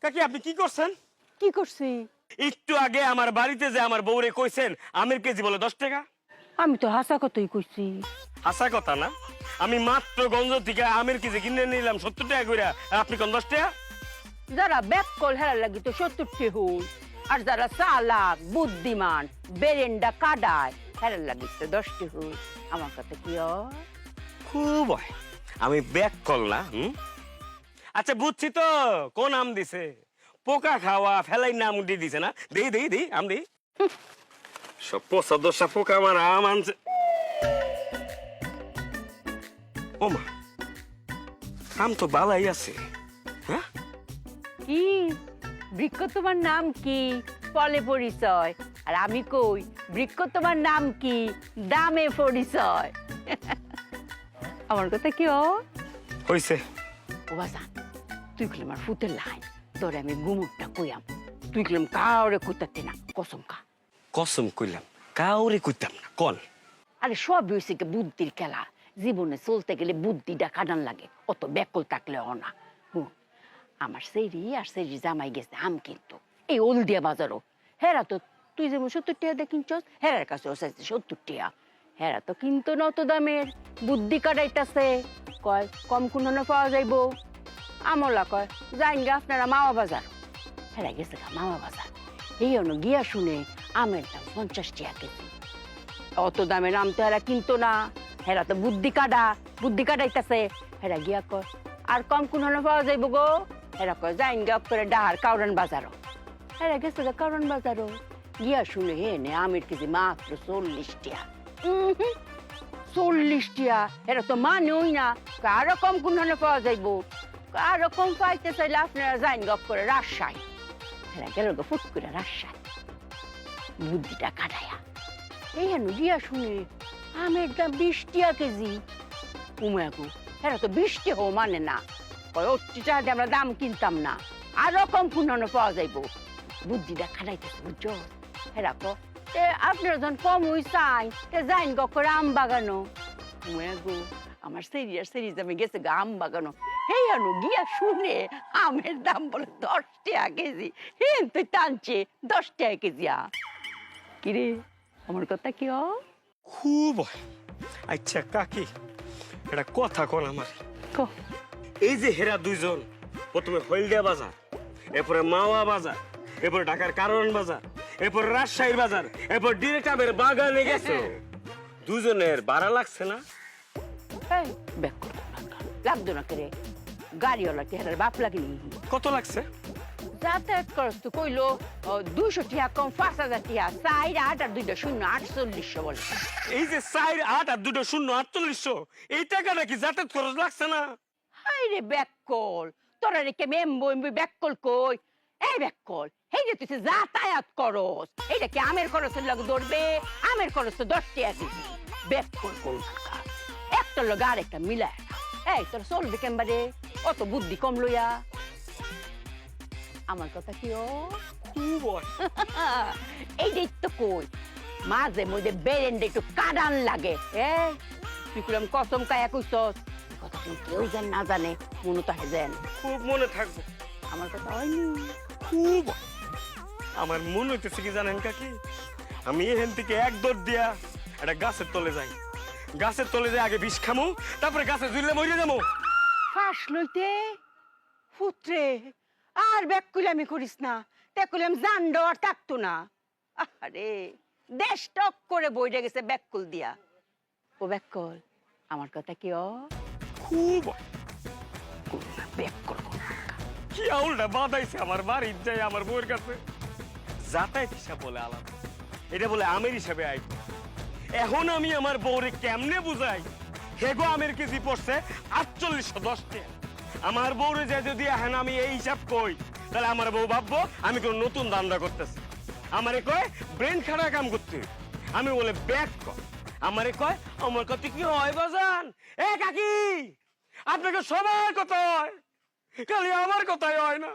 কাকি আপনি কি করছেন? কি করছি? একটু আগে আমার বাড়িতে যে আমার বউরে কইছেন আমের কেজি বলে 10 টাকা। আমি তো হাসা কথাই কইছি। হাসা কথা না, আমি মাত্র গঞ্জ থেকে আমের কেজি কিনে নিলাম 70 টাকা করে, আর আপনি কোন 10 টাকা? যারা ব্যাককল হেরার লাগি তো 70 হই, আর যারা চালাক বুদ্ধিমান বেরেন্ডা কাডায় হেরার লাগি তো 10 হই। আমার কথা কি খুব হয়, আমি ব্যাক কল না। আচ্ছা বুঝছি তো কোন আম দিছে, পোকা খাওয়া ফেলাই নাম দিয়ে দিছে না। দেই দেই দেই আম দেই। সব পচা দশা পোকা আমার আম আনছে। ও মা, আম তো বালাই আছে। হ্যাঁ কি বৃক্ষ তোমার নাম কি? ফলে পরিচয়। আর আমি কই বৃক্ষ তোমার নাম কি? দামে পরিচয়। আমার কথা কি হইছে। ও বাজান, তুই কইলাম আর ফুতের লাই তোরে আমি গুমুরটা কইয়াম, তুই কইলাম কাউরে কইতাতে না, কসম খা। কসম কইলাম কাউরে কইতাম না। কোন? আরে সব হয়েছে কি বুদ্ধির খেলা। জীবনে চলতে গেলে বুদ্ধিটা কাটান লাগে, অত ব্যাকল থাকলে না। আমার সেরি আর সেরি জামাই গেছে আম কিন্তু এই ওলদিয়া বাজারও। হেরা তো তুই যেমন 70 টাকা দিয়ে কিনছস, হেরার কাছে 70 টাকা। হেরা তো কিন্তু নত দামের বুদ্ধি কাটাইতাছে। কয় কম কোন পাওয়া যাইব। আমলা কয় যাইন গে আপনারা মামা বাজার। হেরা গেছে গা মামা বাজার। এই অন্য গিয়া শুনে আমের দাম 50 টাকা কেজি। অত দামের আম তো হেরা কিনতো না। হেরা তো বুদ্ধি কাটাইতাছে। হেরা গিয়া কয় আর কম কোন পাওয়া যাইব গো। হেরা কয় যাইন গে করে ডাহার কাউরান বাজারও। হেরা গেছে গা কাউরান বাজারও। গিয়া শুনে হে নে আমের কেজি মাত্র 40 টাকা। 40 টাকা এরা তো মানেই না। আরো কম কোন পাওয়া যাইব। আরো কম পাইতে চাইলে আপনারা যাইন গপ করে রাজশাহী। হেরা গেল গো ফুট করে রাজশাহী বুদ্ধিটা কাটাইয়া। এই হেন গিয়া শুনে আমের দাম 20 টাকা কেজি। উমাগু হেরা তো 20 টাকাও মানে না। কয় 80 টাকা দিয়ে আমরা দাম কিনতাম না, আরো কম কোন পাওয়া যাইব। বুদ্ধিটা খাটাইতেছে বুঝছো। হেরা কো আপনারা যখন কম হই চাই যাইন গো করে আম বাগানো। উমাগু আমার সেরি দামে গেছে গা আম বাগানো। এই আনু গিয়া শুনে আমের দাম বলে 10 টাকা কেজি। হেন তুই টানছে 10 টাকা কেজি। কিরে আমার কথা কি খুব হয়। আচ্ছা কাকি এটা কথা কোন আমার। এই যে হেরা দুইজন প্রথমে হলদিয়া বাজার, এরপরে মাওয়া বাজার, এরপরে ঢাকার কারওয়ান বাজার, এরপরে রাজশাহীর বাজার, এরপর ডিরেক্ট আমের বাগানে গেছো। দুজনের ভাড়া লাগছে না? লাগতো না করে গাড়িওয়ালা চেহারার বাপ লাগেনি। কত লাগছে? যাতায়াত খরচ তো কইলো 200 টাকা কম 5000 টাকা। 4 8 আর 2 শূন্য 4800 বলে। এই যে 4 8 আর 2 শূন্য 4800, এই টাকা নাকি যাতায়াত খরচ লাগছে না? হাই রে ব্যাককল, তোরা রেখে মেম্বো ব্যাককল কই? এই ব্যাককল এই যে তুই যাতায়াত খরচ এইটা কি আমের খরচের লগে ধরবে? আমের খরচ তো 10 টাকা কেজি। ব্যাককল কোন একটা লগে আর একটা মিলায়। এই তোর চলবে কেমবারে অত বুদ্ধি কম লইয়া। আমার কথা কি খুব হয়। এইটাই তো কই মাঝে মধ্যে বেরেন্ডে একটু কাদান লাগে। তুই কুলাম কসম কায়া কইছস, কথা কেউ যেন না জানে, মনে তো হেজেন খুব মনে থাকবো। আমার কথা হয়নি। খুব আমার মন হইতেছে কি জানেন কাকি, আমি এখান থেকে এক দৌড় দিয়া একটা গাছের তলে যাই। গাছের তলে যাই আগে বিষ খামু, তারপরে গাছে ঝুললে মরে যাবো। ফাঁস লইতে পুত্রে আর ব্যাকুলামি করিস না। ব্যাকুলাম জান্ড আর থাকতো না। আরে দেশ টক করে বইরে গেছে ব্যাকুল দিয়া। ও ব্যাকুল আমার কথা কি খুব ব্যাকুল কি আউলটা বাদাইছে আমার বাড়ির যাই আমার বউয়ের কাছে। যাতায়াত হিসাব বলে আলাদা, এটা বলে আমের হিসাবে আইব। এখন আমি আমার বউরে কেমনে বুঝাই হেগো আমের কেজি পড়ছে 4810 টাকা। আমার বউরে যে যদি এখন আমি এই হিসাব কই, তাহলে আমার বউ ভাববো আমি কোন নতুন ধান্দা করতেছি। আমারে কয় ব্রেন খারাপ কাম করতে, আমি বলে ব্যাক কর। আমারে কয় আমার কথা কি হয় বাজান? এ কাকি আপনাকে সবার কথা হয়, খালি আমার কথাই হয় না।